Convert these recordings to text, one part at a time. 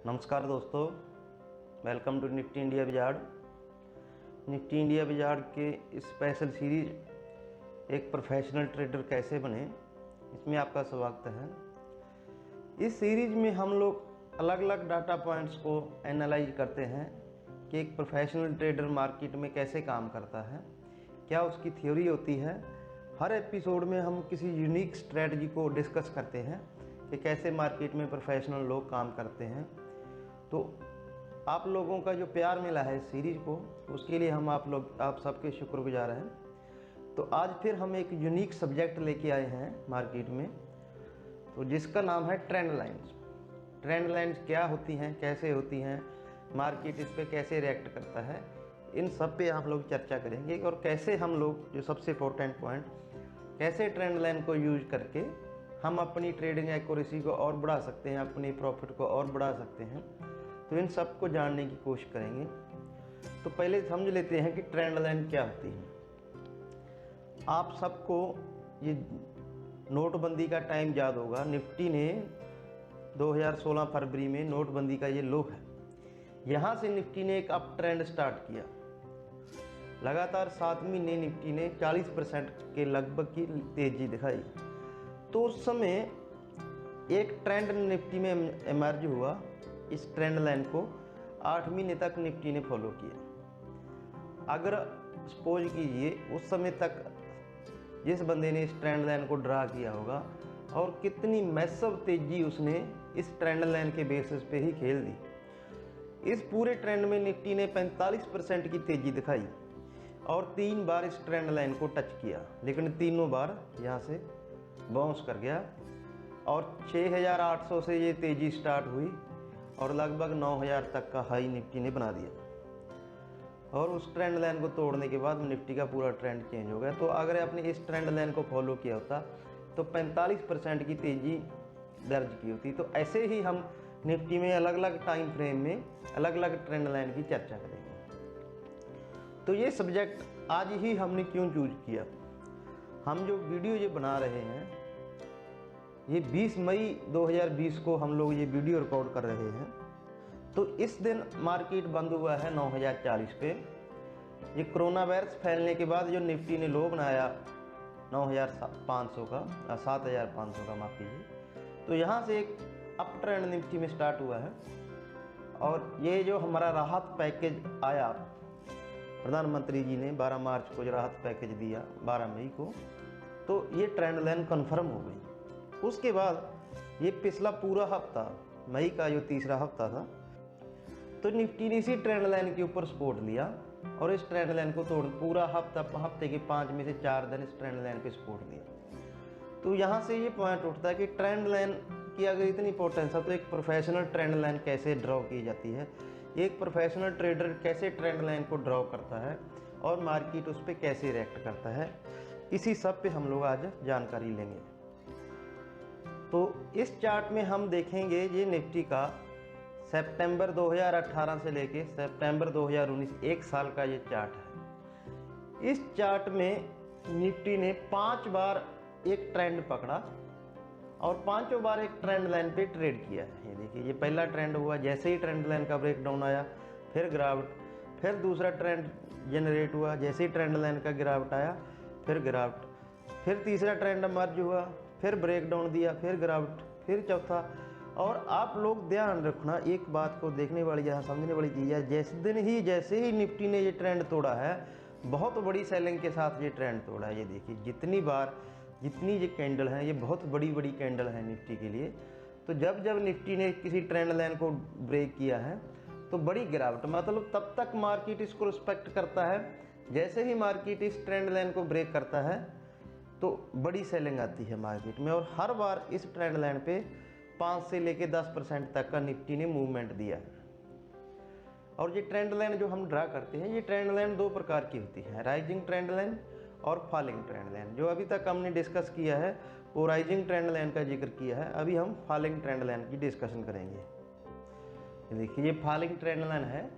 नमस्कार दोस्तों, welcome to Nifty India Wizard. Nifty India Wizard के स्पेशल सीरीज एक प्रोफेशनल ट्रेडर कैसे बने, इसमें आपका स्वागत है। इस सीरीज में हम लोग अलग अलग डाटा पॉइंट्स को एनालाइज करते हैं कि एक प्रोफेशनल ट्रेडर मार्केट में कैसे काम करता है, क्या उसकी थ्योरी होती है। हर एपिसोड में हम किसी यूनिक स्ट्रेटजी को डिस्कस करते हैं कि कैसे मार्केट में प्रोफेशनल लोग काम करते हैं। तो आप लोगों का जो प्यार मिला है इस सीरीज़ को, उसके लिए हम आप सबके शुक्रगुजार हैं। तो आज फिर हम एक यूनिक सब्जेक्ट लेके आए हैं मार्केट में, तो जिसका नाम है ट्रेंड लाइन्स। ट्रेंड लाइन्स क्या होती हैं, कैसे होती हैं, मार्केट इस पर कैसे रिएक्ट करता है, इन सब पे आप लोग चर्चा करेंगे। और कैसे हम लोग, जो सबसे इम्पोर्टेंट पॉइंट, कैसे ट्रेंड लाइन को यूज करके हम अपनी ट्रेडिंग एक्यूरेसी को और बढ़ा सकते हैं, अपनी प्रॉफिट को और बढ़ा सकते हैं। तो इन सब को जानने की कोशिश करेंगे। तो पहले समझ लेते हैं कि ट्रेंड लाइन क्या होती है। आप सबको ये नोटबंदी का टाइम याद होगा। निफ्टी ने 2016 फरवरी में नोटबंदी का ये लो है, यहाँ से निफ्टी ने एक अप ट्रेंड स्टार्ट किया। लगातार 7 महीने निफ्टी ने 40% के लगभग की तेजी दिखाई। तो उस समय एक ट्रेंड निफ्टी में इमर्ज हुआ। इस ट्रेंड लाइन को 8 महीने तक निफ्टी ने फॉलो किया। अगर सपोज कीजिए उस समय तक जिस बंदे ने इस ट्रेंड लाइन को ड्रा किया होगा, और कितनी मैसिव तेजी उसने इस ट्रेंड लाइन के बेसिस पे ही खेल दी। इस पूरे ट्रेंड में निफ्टी ने 45% की तेजी दिखाई और 3 बार इस ट्रेंड लाइन को टच किया, लेकिन तीनों बार यहाँ से बाउंस कर गया। और 6800 से ये तेजी स्टार्ट हुई और लगभग 9000 तक का हाई निफ्टी ने बना दिया। और उस ट्रेंड लाइन को तोड़ने के बाद निफ्टी का पूरा ट्रेंड चेंज हो गया। तो अगर आपने इस ट्रेंड लाइन को फॉलो किया होता तो 45% की तेजी दर्ज की होती। तो ऐसे ही हम निफ्टी में अलग अलग टाइम फ्रेम में अलग अलग ट्रेंड लाइन की चर्चा करेंगे। तो ये सब्जेक्ट आज ही हमने क्यों चूज किया। हम जो वीडियो ये बना रहे हैं, ये 20 मई 2020 को हम लोग ये वीडियो रिकॉर्ड कर रहे हैं। तो इस दिन मार्केट बंद हुआ है 9040 पे। ये कोरोना वायरस फैलने के बाद जो निफ्टी ने लो बनाया 9500 का, 7500 का, माफ़ कीजिए। तो यहाँ से एक अप ट्रेंड निफ्टी में स्टार्ट हुआ है। और ये जो हमारा राहत पैकेज आया, प्रधानमंत्री जी ने 12 मार्च को जो राहत पैकेज दिया 12 मई को, तो ये ट्रेंड लाइन कन्फर्म हो गई। उसके बाद ये पिछला पूरा हफ्ता, मई का जो तीसरा हफ्ता था, तो निफ्टी ने इसी ट्रेंड लाइन के ऊपर सपोर्ट लिया और इस ट्रेंड लाइन को तोड़ पूरा हफ्ते के 5 में से 4 दिन इस ट्रेंड लाइन पे सपोर्ट दिया। तो यहाँ से ये पॉइंट उठता है कि ट्रेंड लाइन की अगर इतनी इंपॉर्टेंस है तो एक प्रोफेशनल ट्रेंड लाइन कैसे ड्रॉ की जाती है, एक प्रोफेशनल ट्रेडर कैसे ट्रेंड लाइन को ड्रॉ करता है और मार्केट उस पर कैसे रिएक्ट करता है, इसी सब पे हम लोग आज जानकारी लेंगे। तो इस चार्ट में हम देखेंगे ये निफ्टी का सितंबर 2018 से लेके सितंबर 2019 एक साल का ये चार्ट है। इस चार्ट में निफ्टी ने 5 बार एक ट्रेंड पकड़ा और 5 बार एक ट्रेंड लाइन पे ट्रेड किया है। ये देखिए, ये पहला ट्रेंड हुआ, जैसे ही ट्रेंड लाइन का ब्रेकडाउन आया फिर गिरावट, फिर दूसरा ट्रेंड जनरेट हुआ, जैसे ही ट्रेंड लाइन का गिरावट आया फिर गिरावट, फिर तीसरा ट्रेंड मर्ज हुआ, फिर ब्रेकडाउन दिया, फिर गिरावट, फिर चौथा। और आप लोग ध्यान रखना, एक बात को देखने वाली, यहाँ समझने वाली चीज़ है, जैसे ही निफ्टी ने ये ट्रेंड तोड़ा है, बहुत बड़ी सेलिंग के साथ ये ट्रेंड तोड़ा है। ये देखिए, जितनी ये कैंडल हैं, ये बहुत बड़ी बड़ी कैंडल है निफ्टी के लिए। तो जब निफ्टी ने किसी ट्रेंड लाइन को ब्रेक किया है तो बड़ी गिरावट, मतलब तब तक मार्केट इसको रिस्पेक्ट करता है। जैसे ही मार्केट इस ट्रेंड लाइन को ब्रेक करता है तो बड़ी सेलिंग आती है मार्केट में। और हर बार इस ट्रेंड लाइन पे 5 से लेके 10% तक का निफ्टी ने मूवमेंट दिया है। और ये ट्रेंड लाइन जो हम ड्रा करते हैं, ये ट्रेंड लाइन 2 प्रकार की होती है, राइजिंग ट्रेंड लाइन और फॉलिंग ट्रेंड लाइन। जो अभी तक हमने डिस्कस किया है वो राइजिंग ट्रेंड लाइन का जिक्र किया है, अभी हम फॉलिंग ट्रेंड लाइन की डिस्कशन करेंगे। देखिए, ये फॉलिंग ट्रेंड लाइन है।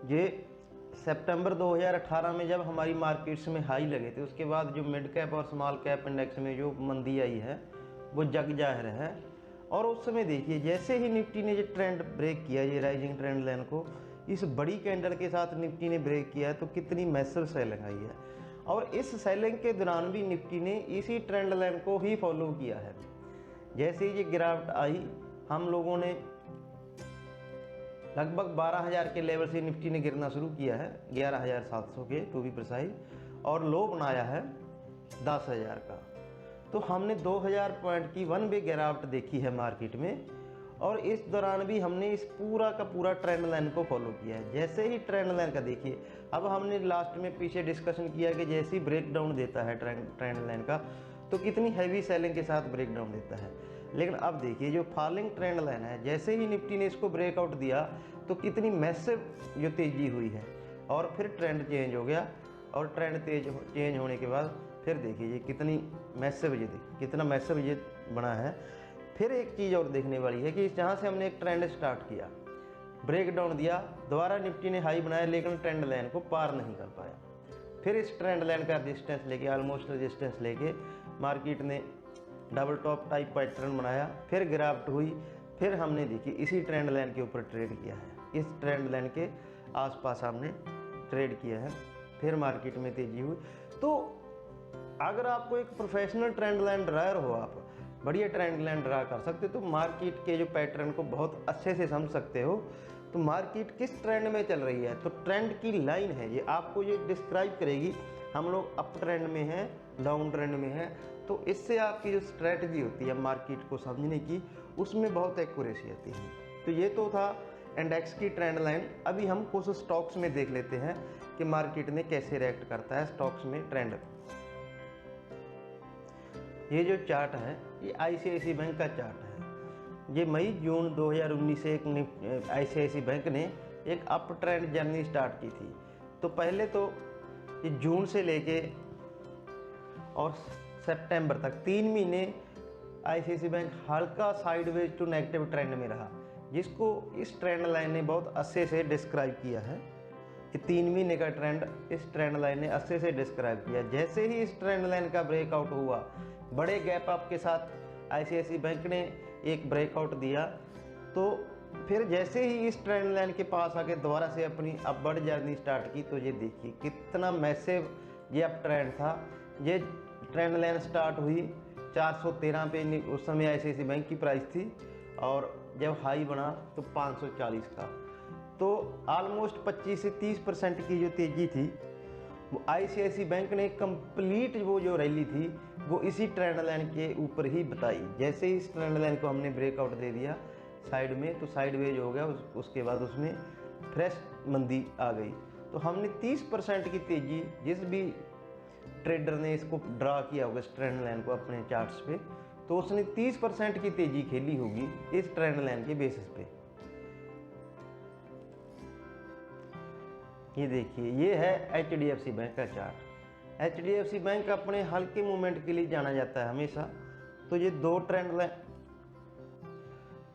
ये सितंबर 2018 में जब हमारी मार्केट्स में हाई लगे थे, उसके बाद जो मिड कैप और स्मॉल कैप इंडेक्स में जो मंदी आई है वो जग जाहिर है। और उस समय देखिए जैसे ही निफ्टी ने ये ट्रेंड ब्रेक किया, ये राइजिंग ट्रेंड लाइन को इस बड़ी कैंडल के साथ निफ्टी ने ब्रेक किया तो कितनी मैसिव सेलिंग आई है। और इस सेलिंग के दौरान भी निफ्टी ने इसी ट्रेंड लाइन को ही फॉलो किया है। जैसे ही ये गिरावट आई, हम लोगों ने लगभग 12,000 के लेवल से निफ्टी ने गिरना शुरू किया है, 11,700 के टू बी प्रिसाइज, और लो बनाया है 10,000 का। तो हमने 2,000 पॉइंट की वन वे गिरावट देखी है मार्केट में, और इस दौरान भी हमने इस पूरा का पूरा ट्रेंड लाइन को फॉलो किया है। जैसे ही ट्रेंड लाइन का देखिए, अब हमने लास्ट में पीछे डिस्कशन किया कि जैसे ही ब्रेक डाउन देता है ट्रेंड लाइन का तो कितनी हैवी सेलिंग के साथ ब्रेक डाउन देता है। लेकिन अब देखिए जो फॉलिंग ट्रेंड लाइन है, जैसे ही निफ्टी ने इसको ब्रेकआउट दिया तो कितनी मैसिव जो तेज़ी हुई है, और फिर ट्रेंड चेंज हो गया, और ट्रेंड चेंज होने के बाद फिर देखिए ये कितनी मैसिव, ये देखिए कितना मैसिव ये बना है। फिर एक चीज़ और देखने वाली है कि जहाँ से हमने एक ट्रेंड स्टार्ट किया, ब्रेक डाउन दिया, दोबारा निफ्टी ने हाई बनाया, लेकिन ट्रेंड लाइन को पार नहीं कर पाया। फिर इस ट्रेंड लाइन का रेजिस्टेंस लेके, ऑलमोस्ट रेजिस्टेंस लेके मार्केट ने डबल टॉप टाइप पैटर्न बनाया, फिर गिरावट हुई, फिर हमने देखी इसी ट्रेंड लाइन के ऊपर ट्रेड किया है, इस ट्रेंड लाइन के आसपास हमने ट्रेड किया है, फिर मार्केट में तेजी हुई। तो अगर आपको एक प्रोफेशनल ट्रेंड लाइन ड्रायर हो, आप बढ़िया ट्रेंड लाइन ड्रा कर सकते हो, तो मार्केट के जो पैटर्न को बहुत अच्छे से समझ सकते हो। तो मार्केट किस ट्रेंड में चल रही है, तो ट्रेंड की लाइन है ये, आपको ये डिस्क्राइब करेगी हम लोग अप ट्रेंड में हैं, डाउन ट्रेंड में हैं। तो इससे आपकी जो स्ट्रेटजी होती है मार्केट को समझने की, उसमें बहुत एक्यूरेसी आती है। तो ये तो था इंडेक्स की ट्रेंड लाइन। अभी हम कुछ स्टॉक्स में देख लेते हैं कि मार्केट ने कैसे रिएक्ट करता है स्टॉक्स में ट्रेंड। ये जो चार्ट है ये ICICI बैंक का चार्ट है। ये मई जून 2019 से एक ICICI बैंक ने एक अप ट्रेंड जर्नी स्टार्ट की थी। तो पहले तो ये जून से लेके और सितंबर तक 3 महीने ICICI बैंक हल्का साइडवेज टू नेगेटिव ट्रेंड में रहा, जिसको इस ट्रेंड लाइन ने बहुत अच्छे से डिस्क्राइब किया है कि 3 महीने का ट्रेंड इस ट्रेंड लाइन ने अच्छे से डिस्क्राइब किया। जैसे ही इस ट्रेंड लाइन का ब्रेकआउट हुआ, बड़े गैप अप के साथ ICICI बैंक ने एक ब्रेकआउट दिया, तो फिर जैसे ही इस ट्रेंड लाइन के पास आके दोबारा से अपनी अपवर्ड जर्नी स्टार्ट की, तो ये देखिए कितना मैसिव ये अप ट्रेंड था। ये ट्रेंड लाइन स्टार्ट हुई 413 पे, उस समय ICICI बैंक की प्राइस थी, और जब हाई बना तो 540 का। तो ऑलमोस्ट 25 से 30% की जो तेज़ी थी वो ICICI बैंक ने कंप्लीट वो जो रैली थी वो इसी ट्रेंड लाइन के ऊपर ही बताई। जैसे ही इस ट्रेंड लाइन को हमने ब्रेकआउट दे दिया साइड में, तो साइडवेज हो गया, उसके बाद उसमें फ्रेश मंदी आ गई। तो हमने 30% की तेज़ी, जिस भी ट्रेडर ने इसको ड्रा किया होगा इस ट्रेंड लाइन को अपने चार्ट्स पे, तो उसने 30% की तेज़ी खेली होगी इस ट्रेंड लाइन के बेसिस पे। ये देखिए ये है HDFC बैंक का चार्ट। HDFC बैंक अपने हल्के मूवमेंट के लिए जाना जाता है हमेशा। तो ये दो ट्रेंड लाइन,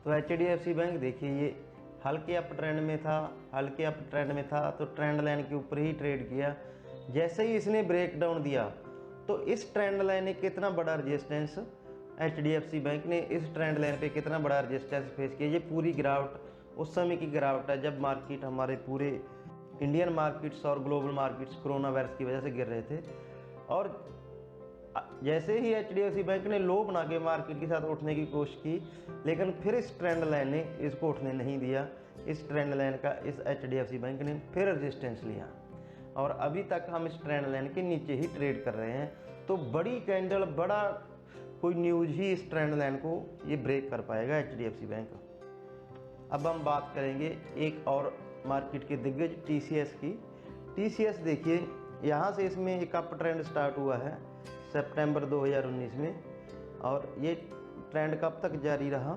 तो HDFC बैंक देखिए ये हल्के अप ट्रेंड में था, हल्के अप ट्रेंड में था, तो ट्रेंड लाइन के ऊपर ही ट्रेड किया। जैसे ही इसने ब्रेक डाउन दिया तो इस ट्रेंड लाइन ने कितना बड़ा रेजिस्टेंस, HDFC बैंक ने इस ट्रेंड लाइन पे कितना बड़ा रेजिस्टेंस फेस किया। ये पूरी गिरावट उस समय की गिरावट है जब मार्केट, हमारे पूरे इंडियन मार्केट्स और ग्लोबल मार्केट्स कोरोना वायरस की वजह से गिर रहे थे। और जैसे ही HDFC बैंक ने लो बना के मार्केट के साथ उठने की कोशिश की, लेकिन फिर इस ट्रेंड लाइन ने इसको उठने नहीं दिया। इस ट्रेंड लाइन का इस HDFC बैंक ने फिर रेजिस्टेंस लिया, और अभी तक हम इस ट्रेंड लाइन के नीचे ही ट्रेड कर रहे हैं। तो बड़ी कैंडल, बड़ा कोई न्यूज़ ही इस ट्रेंड लाइन को ये ब्रेक कर पाएगा HDFC बैंक। अब हम बात करेंगे एक और मार्केट के दिग्गज TCS की। TCS देखिए यहाँ से इसमें एक अप ट्रेंड स्टार्ट हुआ है सितंबर 2019 में, और ये ट्रेंड कब तक जारी रहा,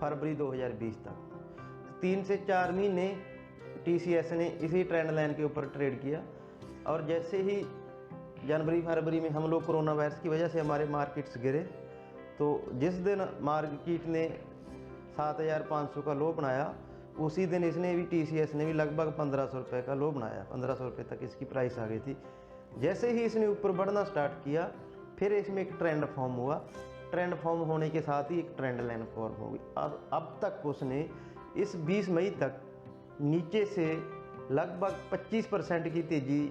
फरवरी 2020 तक। 3 से 4 महीने TCS ने इसी ट्रेंड लाइन के ऊपर ट्रेड किया। और जैसे ही जनवरी फरवरी में हम लोग कोरोना वायरस की वजह से हमारे मार्केट्स गिरे, तो जिस दिन मार्केट ने 7,500 का लो बनाया, उसी दिन इसने भी, TCS ने भी लगभग 1,500 रुपये का लो बनाया। 1,500 रुपये तक इसकी प्राइस आ गई थी। जैसे ही इसने ऊपर बढ़ना स्टार्ट किया, फिर इसमें एक ट्रेंड फॉर्म हुआ। ट्रेंड फॉर्म होने के साथ ही एक ट्रेंड लाइन फॉर्म होगी। अब तक उसने इस 20 मई तक नीचे से लगभग 25% की तेज़ी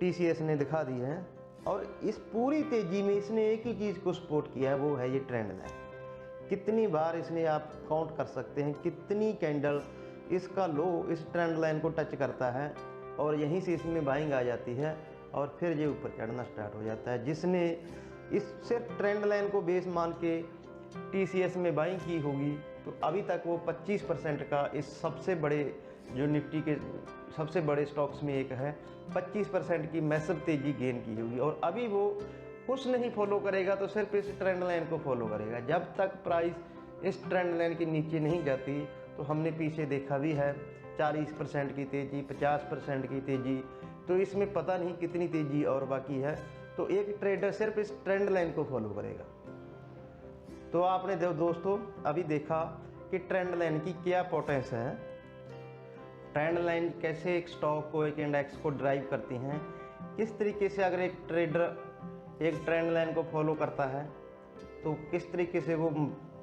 TCS ने दिखा दी है, और इस पूरी तेज़ी में इसने एक ही चीज़ को सपोर्ट किया है, वो है ये ट्रेंड लाइन। कितनी बार इसने आप काउंट कर सकते हैं कितनी कैंडल इसका लो इस ट्रेंड लाइन को टच करता है, और यहीं से इसमें बाइंग आ जाती है और फिर ये ऊपर चढ़ना स्टार्ट हो जाता है। जिसने इस सिर्फ ट्रेंड लाइन को बेस मान के TCS में बाइंग की होगी तो अभी तक वो 25% का इस सबसे बड़े जो निफ्टी के सबसे बड़े स्टॉक्स में एक है 25% की मैसिव तेज़ी गेन की होगी। और अभी वो कुछ नहीं फॉलो करेगा तो सिर्फ इस ट्रेंड लाइन को फॉलो करेगा। जब तक प्राइस इस ट्रेंड लाइन के नीचे नहीं जाती तो हमने पीछे देखा भी है 40% की तेज़ी, 50% की तेज़ी, तो इसमें पता नहीं कितनी तेज़ी और बाकी है। तो एक ट्रेडर सिर्फ इस ट्रेंड लाइन को फॉलो करेगा। तो आपने दोस्तों अभी देखा कि ट्रेंड लाइन की क्या पोटेंस है, ट्रेंड लाइन कैसे एक स्टॉक को एक इंडेक्स को ड्राइव करती हैं, किस तरीके से अगर एक ट्रेडर एक ट्रेंड लाइन को फॉलो करता है तो किस तरीके से वो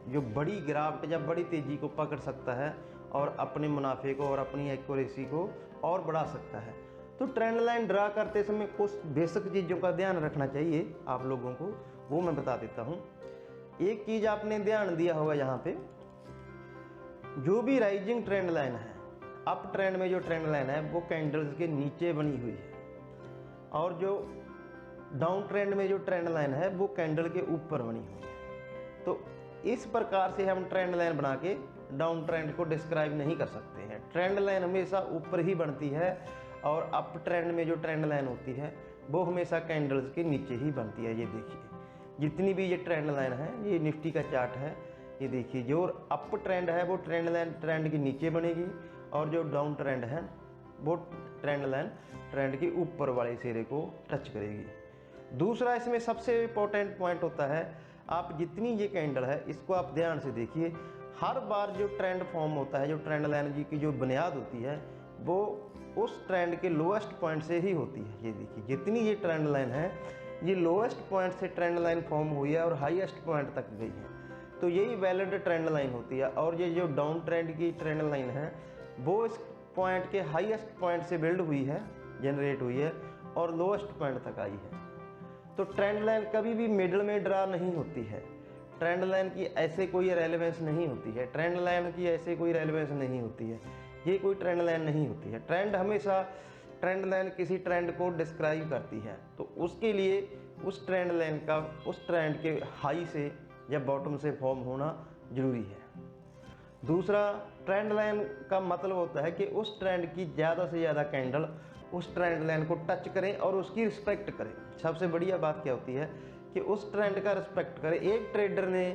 जो बड़ी गिरावट या बड़ी तेज़ी को पकड़ सकता है और अपने मुनाफे को और अपनी एक्यूरेसी को और बढ़ा सकता है। तो ट्रेंड लाइन ड्रा करते समय कुछ बेसिक चीज़ों का ध्यान रखना चाहिए आप लोगों को, वो मैं बता देता हूँ। एक चीज़ आपने ध्यान दिया होगा, यहाँ पे जो भी राइजिंग ट्रेंड लाइन है, अप ट्रेंड में जो ट्रेंड लाइन है वो कैंडल्स के नीचे बनी हुई है, और जो डाउन ट्रेंड में जो ट्रेंड लाइन है वो कैंडल के ऊपर बनी हुई है। तो इस प्रकार से हम ट्रेंड लाइन बना के डाउन ट्रेंड को डिस्क्राइब नहीं कर सकते हैं। ट्रेंड लाइन हमेशा ऊपर ही बनती है, और अप ट्रेंड में जो ट्रेंड लाइन होती है वो हमेशा कैंडल्स के नीचे ही बनती है। ये देखिए जितनी भी ये ट्रेंड लाइन है, ये निफ्टी का चार्ट है, ये देखिए जो अप ट्रेंड है वो ट्रेंड लाइन ट्रेंड के नीचे बनेगी, और जो डाउन ट्रेंड है वो ट्रेंड लाइन ट्रेंड के ऊपर वाले सिरे को टच करेगी। दूसरा इसमें सबसे इम्पोर्टेंट पॉइंट होता है, आप जितनी ये कैंडल है इसको आप ध्यान से देखिए, हर बार जो ट्रेंड फॉर्म होता है, जो ट्रेंड लाइन जी की जो बुनियाद होती है वो उस ट्रेंड के लोएस्ट पॉइंट से ही होती है। ये देखिए जितनी ये ट्रेंड लाइन है ये लोएस्ट पॉइंट से ट्रेंड लाइन फॉर्म हुई है और हाईएस्ट पॉइंट तक गई है, तो यही वैलिड ट्रेंड लाइन होती है। और ये जो डाउन ट्रेंड की ट्रेंड लाइन है वो इस पॉइंट के हाईएस्ट पॉइंट से बिल्ड हुई है, जनरेट हुई है, और लोएस्ट पॉइंट तक आई है। तो ट्रेंड लाइन कभी भी मिडल में ड्रा नहीं होती है, ट्रेंड लाइन की ऐसे कोई रेलेवेंस नहीं होती है, ट्रेंड लाइन की ऐसे कोई रेलेवेंस नहीं होती है, ये कोई ट्रेंड लाइन नहीं होती है। ट्रेंड हमेशा ट्रेंड लाइन किसी ट्रेंड को डिस्क्राइब करती है, तो उसके लिए उस ट्रेंड लाइन का उस ट्रेंड के हाई से या बॉटम से फॉर्म होना जरूरी है। दूसरा, ट्रेंड लाइन का मतलब होता है कि उस ट्रेंड की ज़्यादा से ज़्यादा कैंडल उस ट्रेंड लाइन को टच करें और उसकी रिस्पेक्ट करें। सबसे बढ़िया बात क्या होती है कि उस ट्रेंड का रिस्पेक्ट करें। एक ट्रेडर ने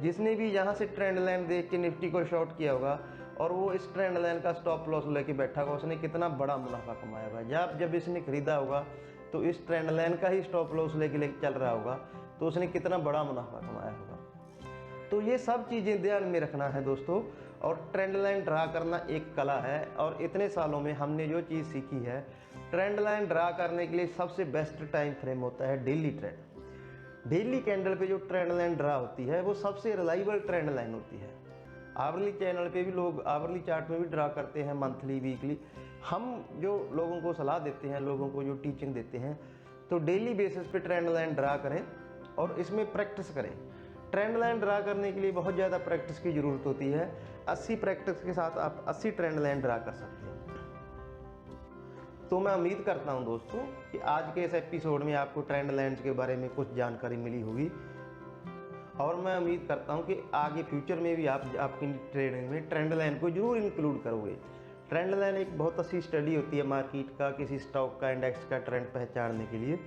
जिसने भी यहाँ से ट्रेंड लाइन देख के निफ्टी को शॉर्ट किया होगा और वो इस ट्रेंड लाइन का स्टॉप लॉस लेके बैठा होगा, उसने कितना बड़ा मुनाफा कमाया होगा। जब इसने खरीदा होगा तो इस ट्रेंड लाइन का ही स्टॉप लॉस लेके चल रहा होगा, तो उसने कितना बड़ा मुनाफा कमाया होगा। तो ये सब चीज़ें ध्यान में रखना है दोस्तों। और ट्रेंड लाइन ड्रा करना एक कला है, और इतने सालों में हमने जो चीज़ सीखी है, ट्रेंड लाइन ड्रा करने के लिए सबसे बेस्ट टाइम फ्रेम होता है डेली ट्रेंड। डेली कैंडल पे जो ट्रेंड लाइन ड्रा होती है वो सबसे रिलायबल ट्रेंड लाइन होती है। आवरली चैनल पे भी लोग आवरली चार्ट में भी ड्रा करते हैं, मंथली, वीकली। हम जो लोगों को सलाह देते हैं, लोगों को जो टीचिंग देते हैं, तो डेली बेसिस पे ट्रेंड लाइन ड्रा करें और इसमें प्रैक्टिस करें। ट्रेंड लाइन ड्रा करने के लिए बहुत ज़्यादा प्रैक्टिस की ज़रूरत होती है। 80 प्रैक्टिस के साथ आप 80 ट्रेंड लाइन ड्रा कर सकते हैं। तो मैं उम्मीद करता हूं दोस्तों कि आज के इस एपिसोड में आपको ट्रेंड लाइन्स के बारे में कुछ जानकारी मिली होगी, और मैं उम्मीद करता हूं कि आगे फ्यूचर में भी आप आपकी ट्रेडिंग में ट्रेंड लाइन को जरूर इंक्लूड करोगे। ट्रेंड लाइन एक बहुत अच्छी स्टडी होती है मार्केट का, किसी स्टॉक का, इंडेक्स का ट्रेंड पहचानने के लिए।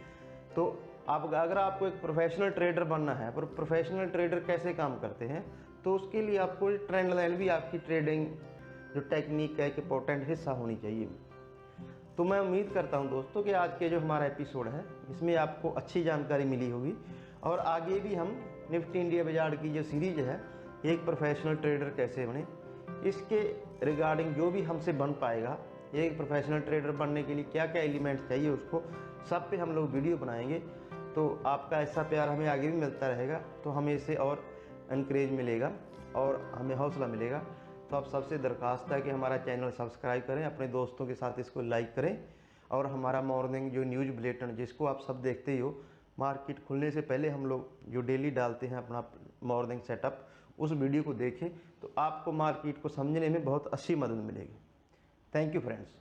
तो आप अगर आपको एक प्रोफेशनल ट्रेडर बनना है, पर प्रोफेशनल ट्रेडर कैसे काम करते हैं, तो उसके लिए आपको ट्रेंड लाइन भी आपकी ट्रेडिंग जो टेक्निक का एक इम्पोर्टेंट हिस्सा होनी चाहिए। तो मैं उम्मीद करता हूं दोस्तों कि आज के जो हमारा एपिसोड है इसमें आपको अच्छी जानकारी मिली होगी, और आगे भी हम निफ्टी इंडिया बाजार की जो सीरीज है, एक प्रोफेशनल ट्रेडर कैसे बने, इसके रिगार्डिंग जो भी हमसे बन पाएगा, एक प्रोफेशनल ट्रेडर बनने के लिए क्या क्या एलिमेंट्स चाहिए उसको सब पे हम लोग वीडियो बनाएंगे। तो आपका ऐसा प्यार हमें आगे भी मिलता रहेगा, तो हमें इससे और इनकरेज मिलेगा और हमें हौसला मिलेगा। तो आप सबसे दरख्वास्त है कि हमारा चैनल सब्सक्राइब करें, अपने दोस्तों के साथ इसको लाइक करें, और हमारा मॉर्निंग जो न्यूज़ बुलेटिन जिसको आप सब देखते ही हो, मार्केट खुलने से पहले हम लोग जो डेली डालते हैं अपना मॉर्निंग सेटअप, उस वीडियो को देखें तो आपको मार्केट को समझने में बहुत अच्छी मदद मिलेगी। Thank you friends.